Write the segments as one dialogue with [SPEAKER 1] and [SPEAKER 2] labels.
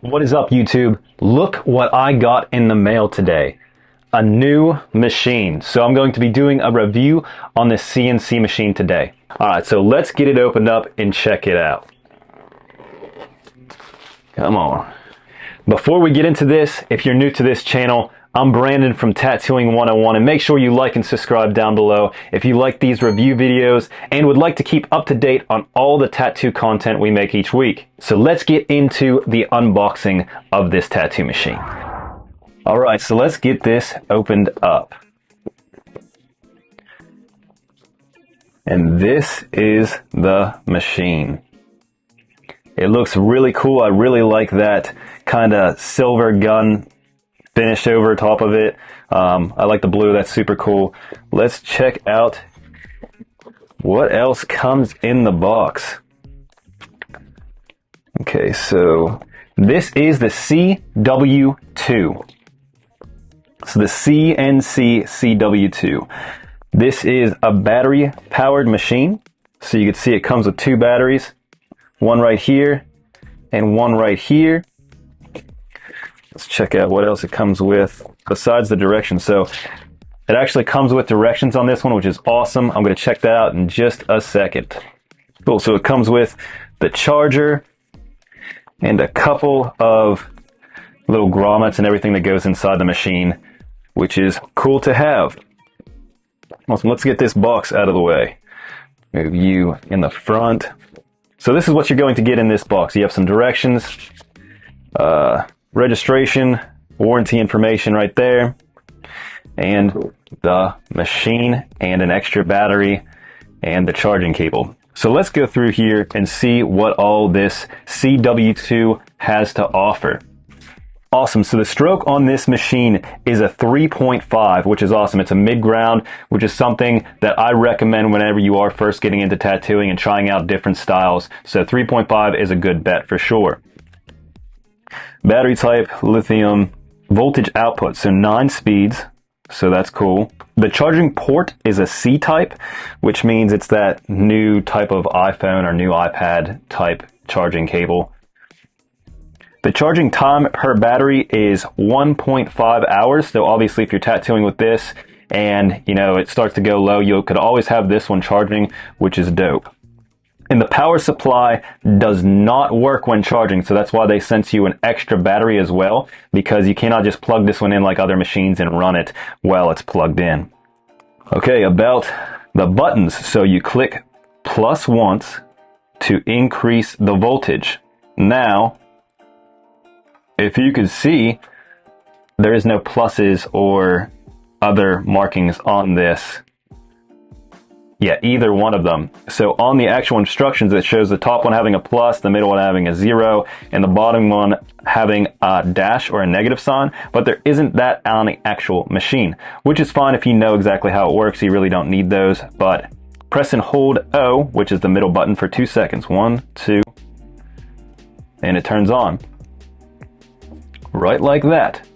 [SPEAKER 1] What is up, YouTube? Look what I got in the mail today. A new machine. So I'm going to be doing a review on this CNC machine today. Alright, so let's get it opened up and check it out. Come on. Before we get into this, if you're new to this channel, I'm Brandon from Tattooing 101, and make sure you like and subscribe down below if you like these review videos and would like to keep up to date on all the tattoo content we make each week. So let's get into the unboxing of this tattoo machine. Alright, so let's get this opened up. And this is the machine. It looks really cool. I really like that kind of silver gun finished over top of it. I like the blue. That's super cool. Let's check out what else comes in the box. Okay, so this is the CW2. So the CNC CW2. This is a battery powered machine. So you can see it comes with two batteries. One right here and one right here. Let's check out what else it comes with besides the directions. So it actually comes with directions on this one, which is awesome. I'm going to check that out in just a second. Cool. So it comes with the charger and a couple of little grommets and everything that goes inside the machine, which is cool to have. Awesome. Let's get this box out of the way. Move you in the front. So this is what you're going to get in this box. You have some directions, registration, warranty information right there, and the machine and an extra battery and the charging cable. So let's go through here and see what all this CW2 has to offer. Awesome. So the stroke on this machine is a 3.5, which is awesome. It's a mid-ground, which is something that I recommend whenever you are first getting into tattooing and trying out different styles. So 3.5 is a good bet for sure. Battery type, lithium, voltage output, so 9 speeds, so that's cool. The charging port is a C-type, which means it's that new type of iPhone or new iPad type charging cable. The charging time per battery is 1.5 hours, so obviously if you're tattooing with this and it starts to go low, you could always have this one charging, which is dope. And the power supply does not work when charging, so that's why they sent you an extra battery as well, because you cannot just plug this one in like other machines and run it while it's plugged in. Okay, about the buttons. So you click plus once to increase the voltage. Now, if you can see, there is no pluses or other markings on this. Yeah, either one of them. So on the actual instructions, it shows the top one having a plus, the middle one having a 0, and the bottom one having a dash or a negative sign, but there isn't that on the actual machine, which is fine if you know exactly how it works. You really don't need those, but press and hold O, which is the middle button, for 2 seconds. 1, 2, and it turns on. Right like that.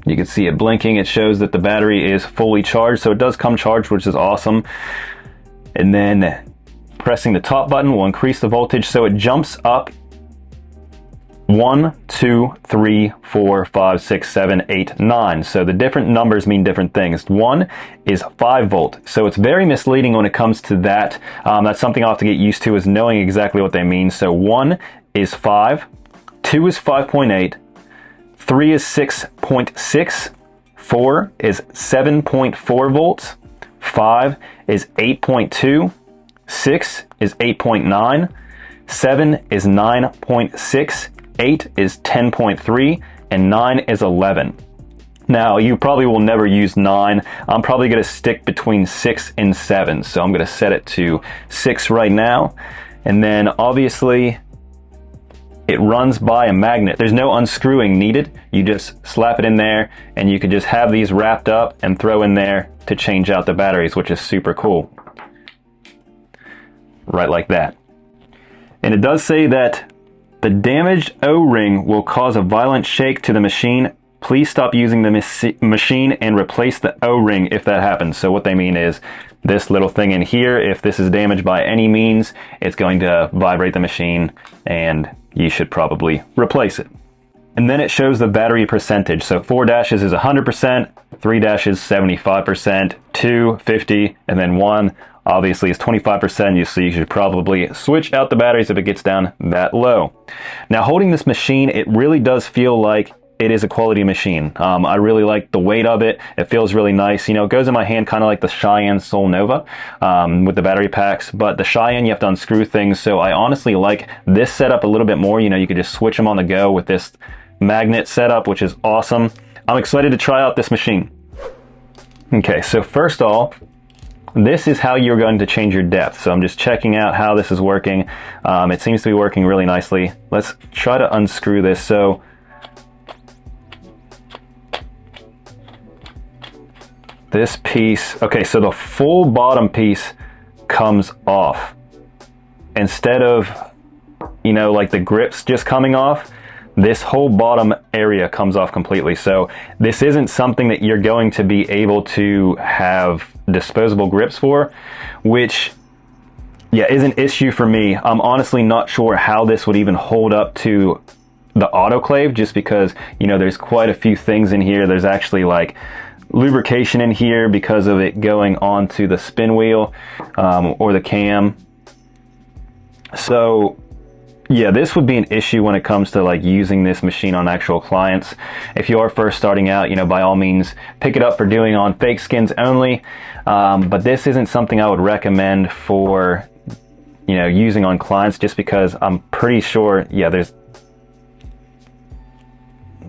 [SPEAKER 1] You can see it blinking. It shows that the battery is fully charged, so it does come charged, which is awesome. And then pressing the top button will increase the voltage, so it jumps up 1, 2, 3, 4, 5, 6, 7, 8, 9. So the different numbers mean different things. 1 is 5 volt, so it's very misleading when it comes to that. That's something I'll have to get used to, is knowing exactly what they mean. So 1 is 5, 2 is 5.8, 3 is 6.6, 4 is 7.4 volts, 5 is 8.2, 6 is 8.9, 7 is 9.6, 8 is 10.3, and 9 is 11. Now, you probably will never use 9. I'm probably going to stick between 6 and 7, so I'm going to set it to 6 right now. And then, obviously, it runs by a magnet. There's no unscrewing needed. You just slap it in there, and you can just have these wrapped up and throw in there to change out the batteries, which is super cool. Right like that. And it does say that the damaged O-ring will cause a violent shake to the machine. Please stop using the machine and replace the O-ring if that happens. So what they mean is this little thing in here, if this is damaged by any means, it's going to vibrate the machine and you should probably replace it. And then it shows the battery percentage. So 4 dashes is 100%, 3 dashes 75%, 2 50, and then 1 obviously is 25%. So you should probably switch out the batteries if it gets down that low. Now holding this machine, it really does feel like it is a quality machine. I really like the weight of it. It feels really nice. You know, it goes in my hand kind of like the Cheyenne Soul Nova with the battery packs, but the Cheyenne, you have to unscrew things. So I honestly like this setup a little bit more. You know, you could just switch them on the go with this magnet setup, which is awesome. I'm excited to try out this machine. Okay, so first off, this is how you're going to change your depth. So I'm just checking out how this is working. It seems to be working really nicely. Let's try to unscrew this. So this piece, okay, so the full bottom piece comes off. Instead of, you know, like the grips just coming off, this whole bottom area comes off completely. So this isn't something that you're going to be able to have disposable grips for, which, yeah, is an issue for me. I'm honestly not sure how this would even hold up to the autoclave, just because, you know, there's quite a few things in here. There's actually like lubrication in here because of it going onto the spin wheel or the cam. So yeah, this would be an issue when it comes to like using this machine on actual clients. If you are first starting out, you know, by all means pick it up for doing on fake skins only, but this isn't something I would recommend for, you know, using on clients, just because I'm pretty sure, yeah, there's,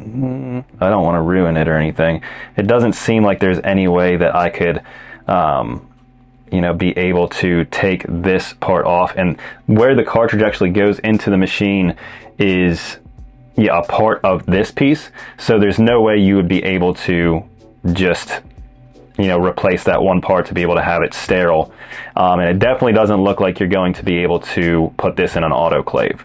[SPEAKER 1] I don't want to ruin it or anything. It doesn't seem like there's any way that I could you know, be able to take this part off. And where the cartridge actually goes into the machine is, yeah, a part of this piece. So there's no way you would be able to just, you know, replace that one part to be able to have it sterile. And it definitely doesn't look like you're going to be able to put this in an autoclave.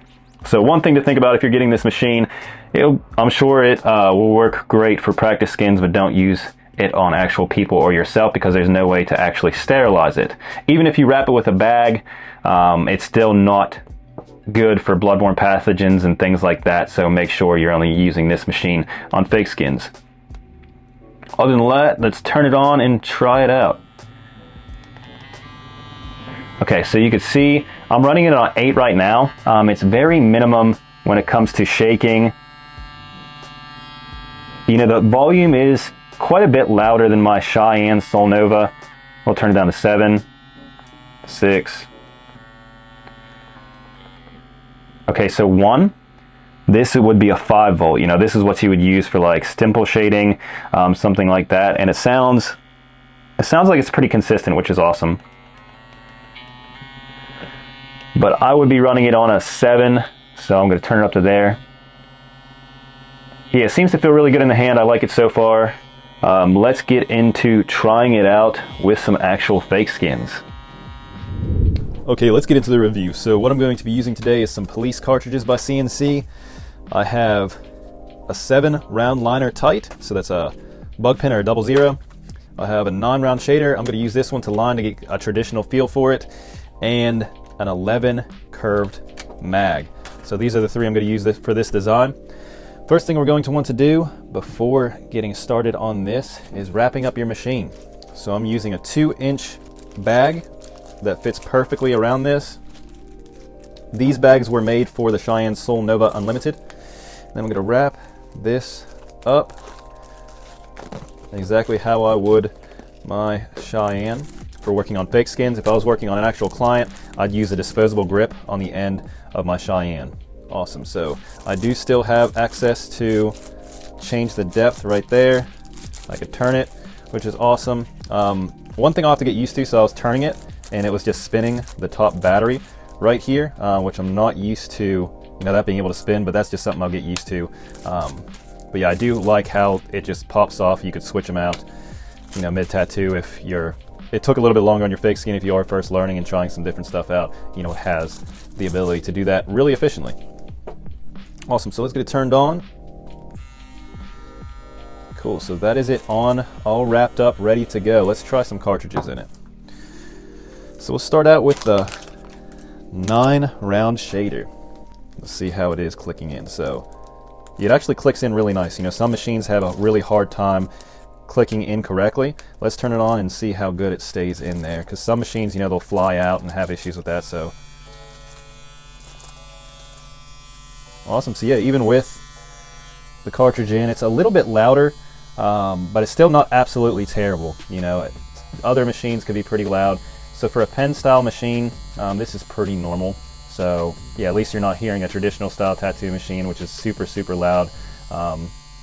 [SPEAKER 1] So one thing to think about if you're getting this machine, I'm sure it will work great for practice skins, but don't use it on actual people or yourself, because there's no way to actually sterilize it. Even if you wrap it with a bag, it's still not good for bloodborne pathogens and things like that. So make sure you're only using this machine on fake skins. Other than that, let's turn it on and try it out. Okay, so you can see I'm running it on 8 right now. It's very minimum when it comes to shaking. You know, the volume is quite a bit louder than my Cheyenne Soul Nova. We'll turn it down to 7, 6. Okay, so 1. This would be a 5 volt. You know, this is what you would use for like stipple shading, something like that. And it sounds like it's pretty consistent, which is awesome. But I would be running it on a 7, so I'm going to turn it up to there. Yeah, it seems to feel really good in the hand. I like it so far. Let's get into trying it out with some actual fake skins. Okay, let's get into the review. So what I'm going to be using today is some police cartridges by CNC. I have a 7 round liner tight, so that's a bug pin or a 00. I have a 9 round shader. I'm going to use this one to line to get a traditional feel for it, and an 11 curved mag. So these are the 3 I'm going to use for this design. First thing we're going to want to do before getting started on this is wrapping up your machine. So I'm using a 2-inch bag that fits perfectly around this. These bags were made for the Cheyenne Soul Nova Unlimited. Then I'm going to wrap this up exactly how I would my Cheyenne for working on fake skins. If I was working on an actual client, I'd use a disposable grip on the end of my Cheyenne. Awesome. So I do still have access to change the depth right there. I could turn it, which is awesome. One thing I'll have to get used to, so I was turning it and it was just spinning the top battery right here, which I'm not used to, you know, that being able to spin, but that's just something I'll get used to. But yeah, I do like how it just pops off. You could switch them out, you know, mid-tattoo if you're, it took a little bit longer on your fake skin if you are first learning and trying some different stuff out. You know, it has the ability to do that really efficiently. Awesome, so let's get it turned on. Cool, so that is it on, all wrapped up, ready to go. Let's try some cartridges in it. So we'll start out with the 9 round shader. Let's see how it is clicking in. So it actually clicks in really nice. You know, some machines have a really hard time clicking in correctly. Let's turn it on and see how good it stays in there, because some machines, you know, they'll fly out and have issues with that. So awesome. So yeah, even with the cartridge in, it's a little bit louder, but it's still not absolutely terrible. You know, other machines could be pretty loud. So for a pen style machine, this is pretty normal. So yeah, at least you're not hearing a traditional style tattoo machine, which is super, super loud.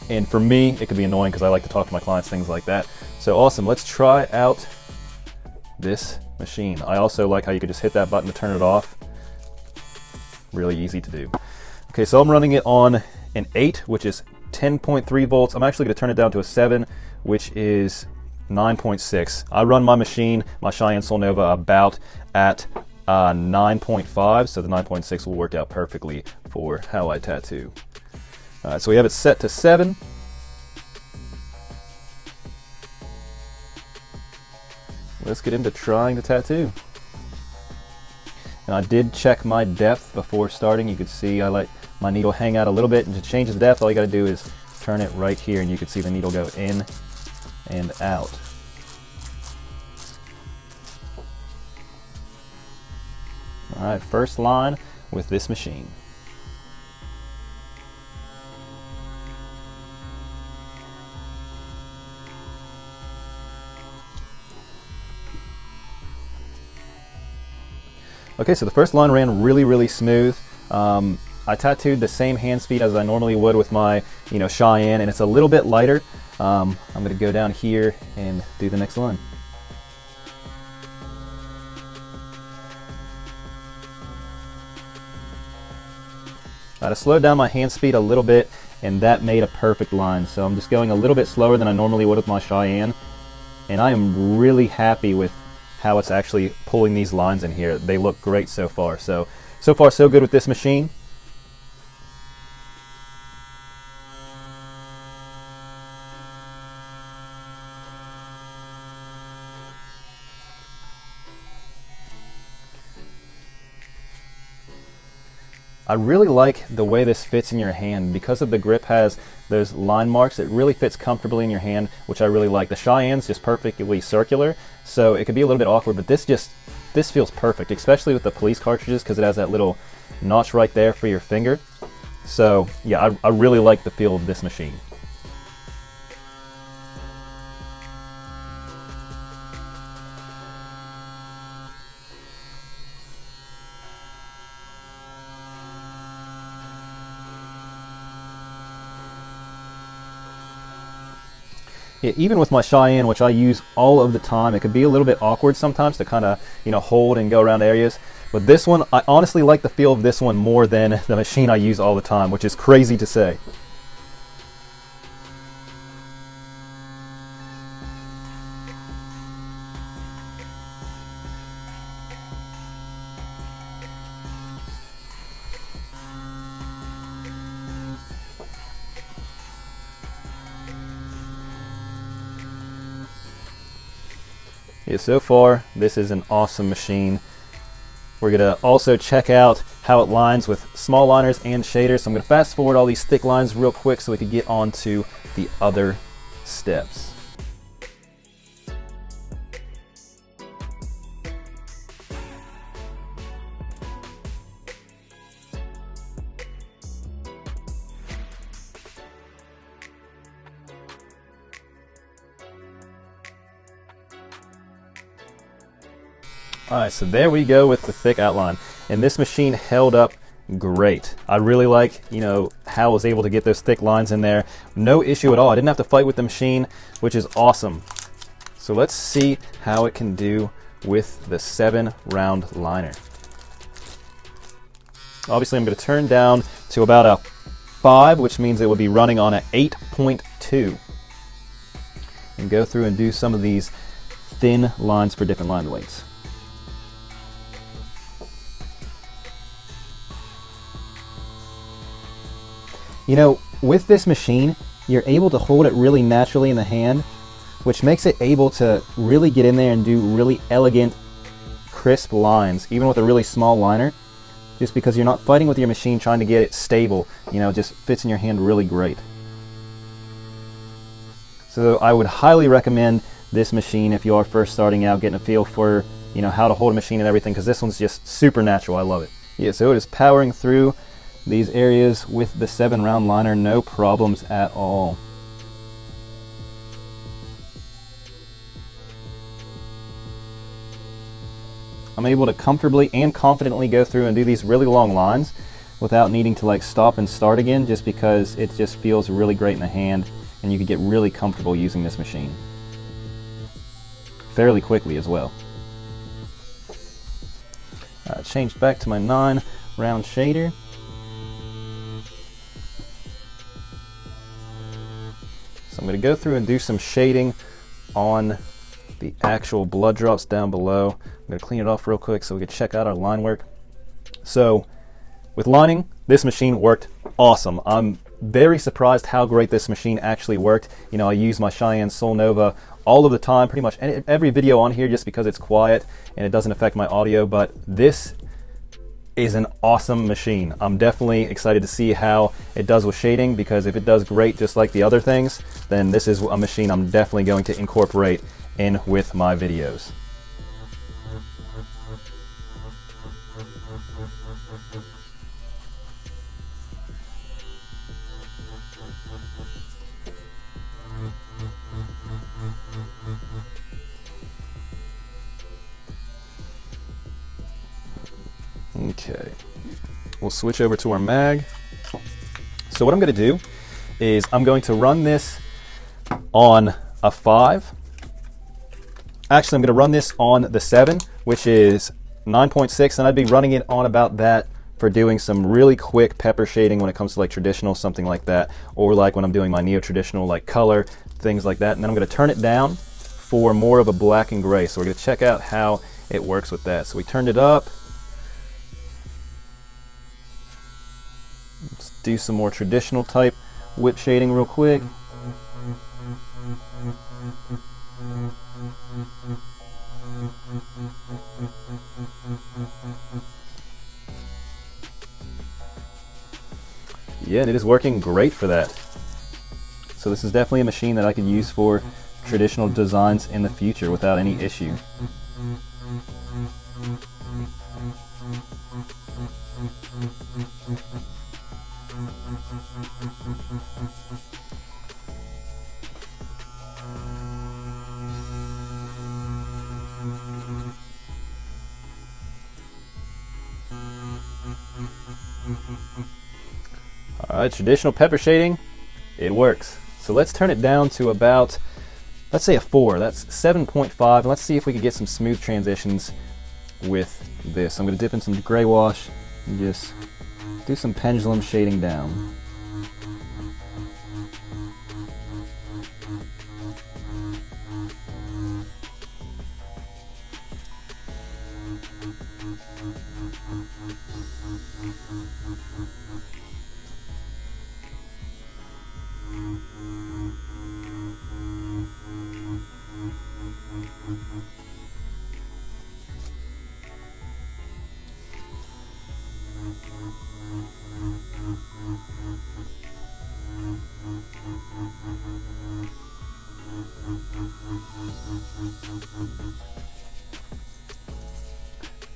[SPEAKER 1] And for me, it could be annoying because I like to talk to my clients, things like that. So awesome, let's try out this machine. I also like how you could just hit that button to turn it off. Really easy to do. Okay, so I'm running it on an 8, which is 10.3 volts. I'm actually gonna turn it down to a 7, which is 9.6. I run my machine, my Cheyenne Solnova, about at 9.5, so the 9.6 will work out perfectly for how I tattoo. Alright, so we have it set to 7. Let's get into trying to tattoo. And I did check my depth before starting. You could see I let my needle hang out a little bit, and to change the depth, all you gotta do is turn it right here, and you can see the needle go in and out. Alright, first line with this machine. Okay, so the first line ran really, really smooth. I tattooed the same hand speed as I normally would with my, you know, Cheyenne, and it's a little bit lighter. I'm going to go down here and do the next line. I slowed down my hand speed a little bit, and that made a perfect line. So I'm just going a little bit slower than I normally would with my Cheyenne, and I am really happy with how it's actually pulling these lines in here. They look great so far. So far so good with this machine. I really like the way this fits in your hand. Because of the grip has those line marks, it really fits comfortably in your hand, which I really like. The Cheyenne's just perfectly circular, so it could be a little bit awkward, but this feels perfect, especially with the police cartridges, because it has that little notch right there for your finger. So yeah, I really like the feel of this machine. Yeah, even with my Cheyenne, which I use all of the time, it could be a little bit awkward sometimes to kind of, you know, hold and go around areas. But this one, I honestly like the feel of this one more than the machine I use all the time, which is crazy to say. Yeah, so far, this is an awesome machine. We're going to also check out how it lines with small liners and shaders. So I'm going to fast forward all these thick lines real quick so we can get on to the other steps. Alright, so there we go with the thick outline, and this machine held up great. I really like, you know, how I was able to get those thick lines in there. No issue at all. I didn't have to fight with the machine, which is awesome. So let's see how it can do with the 7-round liner. Obviously I'm going to turn down to about a 5, which means it will be running on an 8.2. And go through and do some of these thin lines for different line weights. You know, with this machine, you're able to hold it really naturally in the hand, which makes it able to really get in there and do really elegant, crisp lines, even with a really small liner.
[SPEAKER 2] just because you're not fighting with your machine trying to get it stable. You know, it just fits in your hand really great. So I would highly recommend this machine if you are first starting out, getting a feel for, you know, how to hold a machine and everything, because this one's just super natural. I love it. Yeah, so it is powering through these areas with the 7-round liner, no problems at all. I'm able to comfortably and confidently go through and do these really long lines without needing to like stop and start again, just because it just feels really great in the hand and you can get really comfortable using this machine fairly quickly as well. Changed back to my 9-round shader. So I'm going to go through and do some shading on the actual blood drops down below. I'm going to clean it off real quick so we can check out our line work. So with lining, this machine worked awesome. I'm very surprised how great this machine actually worked. You know, I use my Cheyenne Solnova all of the time, pretty much every video on here, just because it's quiet and it doesn't affect my audio, but this is an awesome machine. I'm definitely excited to see how it does with shading, because if it does great just like the other things, then this is a machine I'm definitely going to incorporate in with my videos. Okay, we'll switch over to our mag. So what I'm going to do is I'm going to run this on a 5. Actually, I'm going to run this on the 7, which is 9.6, and I'd be running it on about that for doing some really quick pepper shading when it comes to like traditional, something like that, or like when I'm doing my neo-traditional like color, things like that. And then I'm going to turn it down for more of a black and gray. So we're going to check out how it works with that. So we turned it up. Let's do some more traditional type whip shading real quick. Yeah, and it is working great for that. So this is definitely a machine that I could use for traditional designs in the future without any issue. Alright, traditional pepper shading, it works. So let's turn it down to about, let's say a 4. That's 7.5. And let's see if we can get some smooth transitions with this. I'm going to dip in some gray wash and just do some pendulum shading down.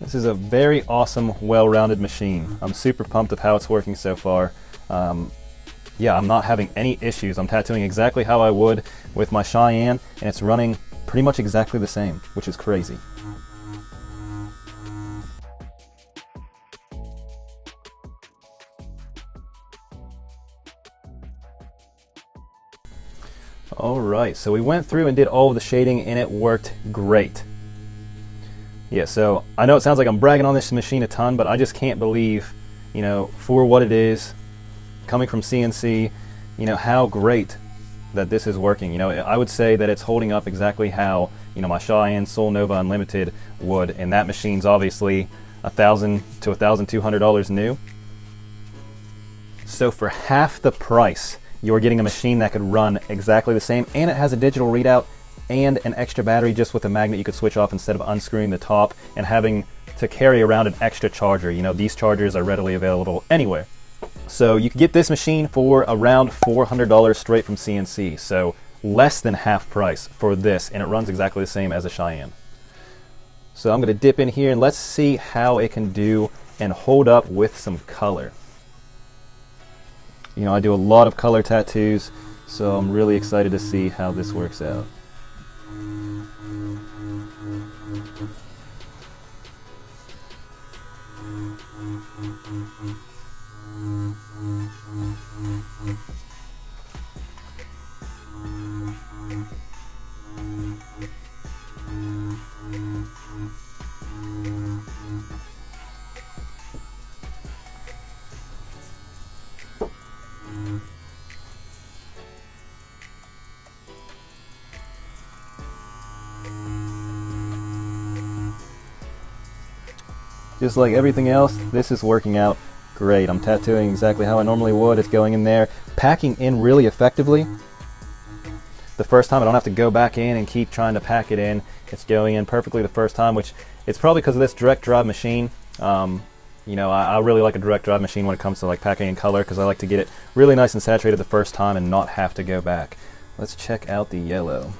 [SPEAKER 2] This is a very awesome, well-rounded machine. I'm super pumped of how it's working so far. Yeah, I'm not having any issues. I'm tattooing exactly how I would with my Cheyenne, and it's running pretty much exactly the same, which is crazy. Alright, so we went through and did all of the shading and it worked great. Yeah, so I know it sounds like I'm bragging on this machine a ton, but I just can't believe, you know, for what it is, coming from CNC, you know, how great that this is working. You know, I would say that it's holding up exactly how, you know, my Cheyenne Solnova Unlimited would, and that machine's obviously $1,000 to $1,200 new. So for half the price, you're getting a machine that could run exactly the same, and it has a digital readout and an extra battery just with a magnet you could switch off instead of unscrewing the top and having to carry around an extra charger. You know, these chargers are readily available anywhere. So you can get this machine for around $400 straight from CNC. So less than half price for this, and it runs exactly the same as a Cheyenne. So I'm going to dip in here and let's see how it can do and hold up with some color. You know, I do a lot of color tattoos, so I'm really excited to see how this works out. Just like everything else, this is working out great. I'm tattooing exactly how I normally would. It's going in there, packing in really effectively. The first time I don't have to go back in and keep trying to pack it in. It's going in perfectly the first time, which it's probably because of this direct drive machine. You know, I really like a direct drive machine when it comes to like packing in color, because I like to get it really nice and saturated the first time and not have to go back. Let's check out the yellow.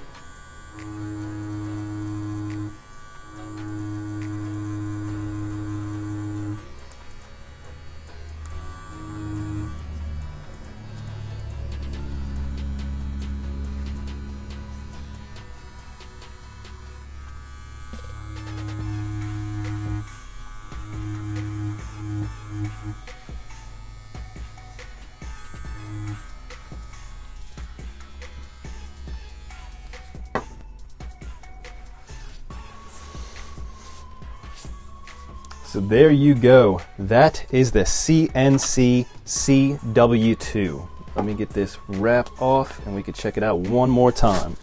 [SPEAKER 2] So there you go. That is the CNC CW2. Let me get this wrap off and we can check it out one more time.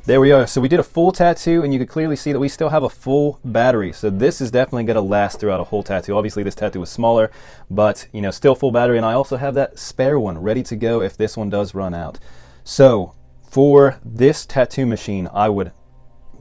[SPEAKER 2] There we are. So we did a full tattoo and you can clearly see that we still have a full battery. So this is definitely going to last throughout a whole tattoo. Obviously this tattoo was smaller, but you know, still full battery. And I also have that spare one ready to go if this one does run out. So for this tattoo machine, I would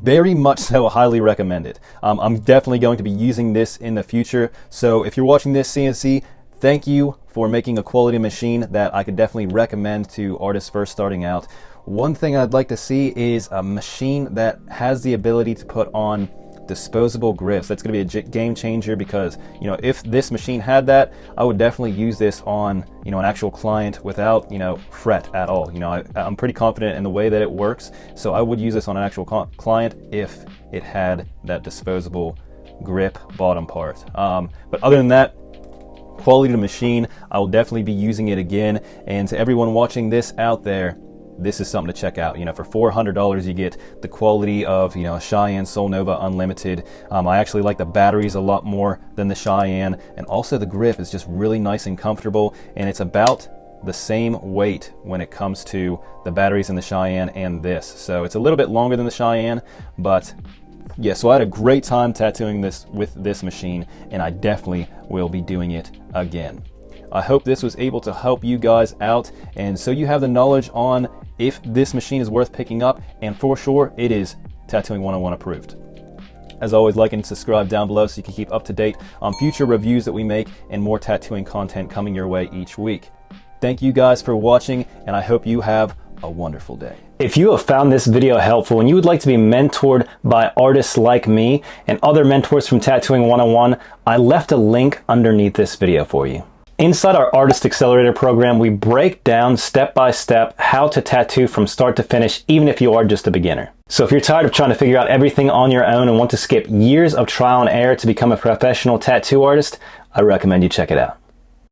[SPEAKER 2] very much so highly recommend it. I'm definitely going to be using this in the future. So if you're watching this, CNC, thank you for making a quality machine that I could definitely recommend to artists first starting out. One thing I'd like to see is a machine that has the ability to put on disposable grips. That's going to be a game changer, because you know, if this machine had that, I would definitely use this on, you know, an actual client without, you know, fret at all. You know, I'm pretty confident in the way that it works, so I would use this on an actual client if it had that disposable grip bottom part. But other than that, quality of the machine, I will definitely be using it again. And to everyone watching this out there, this is something to check out. You know, for $400 you get the quality of, you know, a Cheyenne Sol Nova Unlimited. I actually like the batteries a lot more than the Cheyenne, and also the grip is just really nice and comfortable, and it's about the same weight when it comes to the batteries in the Cheyenne and this. So it's a little bit longer than the Cheyenne, but yeah, so I had a great time tattooing this with this machine, and I definitely will be doing it again. I hope this was able to help you guys out, and so you have the knowledge on if this machine is worth picking up, and for sure it is Tattooing 101 approved. As always, like and subscribe down below so you can keep up to date on future reviews that we make and more tattooing content coming your way each week. Thank you guys for watching, and I hope you have a wonderful day.
[SPEAKER 1] If you have found this video helpful and you would like to be mentored by artists like me and other mentors from Tattooing 101, I left a link underneath this video for you. Inside our Artist Accelerator program, we break down step by step how to tattoo from start to finish, even if you are just a beginner. So if you're tired of trying to figure out everything on your own and want to skip years of trial and error to become a professional tattoo artist, I recommend you check it out.